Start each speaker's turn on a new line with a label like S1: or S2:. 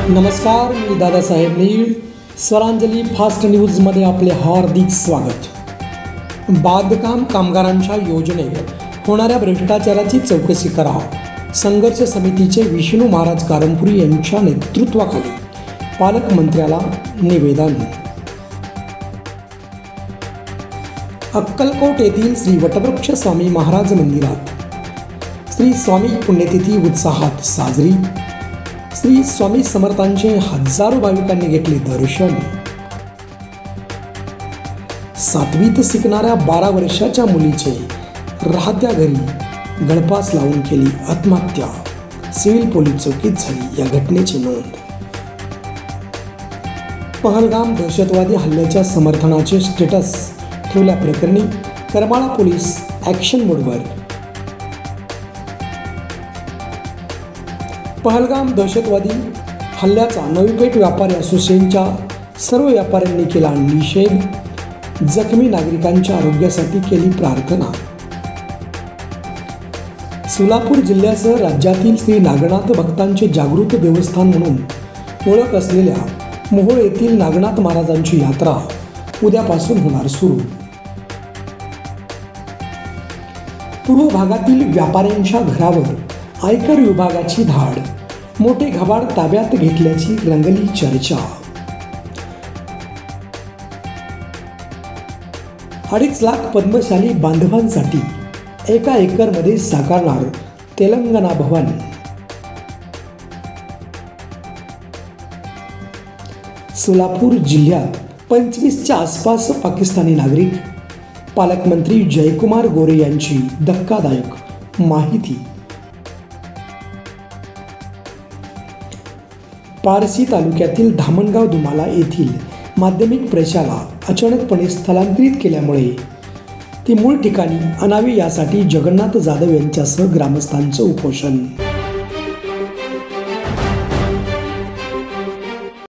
S1: नमस्कार, मी दादासाहेब नीळ. स्वरांजली फास्ट न्यूजमध्ये आपले हार्दिक स्वागत. बांधकाम कामगारांच्या योजनेत होणाऱ्या भ्रष्टाचाराची चौकशी करा. संघर्ष समितीचे विष्णू महाराज कारंपुरी यांच्या नेतृत्वाखाली पालकमंत्र्याला निवेदन. अक्कलकोट येथील श्री वटवृक्ष स्वामी महाराज मंदिरात श्री स्वामी पुण्यतिथी उत्साहात साजरी. श्री स्वामी समर्थांचे हजारो भाविकांनी घेतले दर्शन. 7वीत शिकणाऱ्या 12 वर्षाच्या मुलीचे राहत्या घरी गळफास लावून केली आत्महत्या. सिव्हिल पोलीस चौकीत झाली या घटनेची नोंद. पहलगाम दहशतवादी हल्ल्याच्या समर्थनाचे स्टेटस ठेवल्याप्रकरणी करमाळा पोलीस ॲक्शन मोडवर. पहलगाम दहशतवादी हल्ल्याचा नवी पेठ व्यापारी असोसिएशनच्या सर्व व्यापाऱ्यांनी केला निषेध. जखमी नागरिकांच्या आरोग्यासाठी केली प्रार्थना. सोलापूर जिल्ह्यासह राज्यातील श्री नागनाथ भक्तांचे जागृत देवस्थान म्हणून ओळख असलेल्या मोहोळ येथील नागनाथ महाराजांची यात्रा उद्यापासून होणार सुरू. पूर्व भागातील व्यापाऱ्यांच्या घरावर आयकर विभागाची धाड. मोठे घबाड ताब्यात घेतल्याची रंगली चर्चा. 2.5 लाख पद्मशाली बांधवांसाठी 1 एकरमध्ये साकारणार तेलंगणा भवन. सोलापूर जिल्ह्यात 25च्या आसपास पाकिस्तानी नागरिक. पालकमंत्री जयकुमार गोरे यांची धक्कादायक माहिती. पारसी तालुक्यातील धामणगाव दुमाला येथील माध्यमिक प्रशाला अचानकपणे स्थलांतरित केल्यामुळे ती मूळ ठिकाणी आणावी यासाठी जगन्नाथ जाधव यांच्यासह ग्रामस्थांचं उपोषण.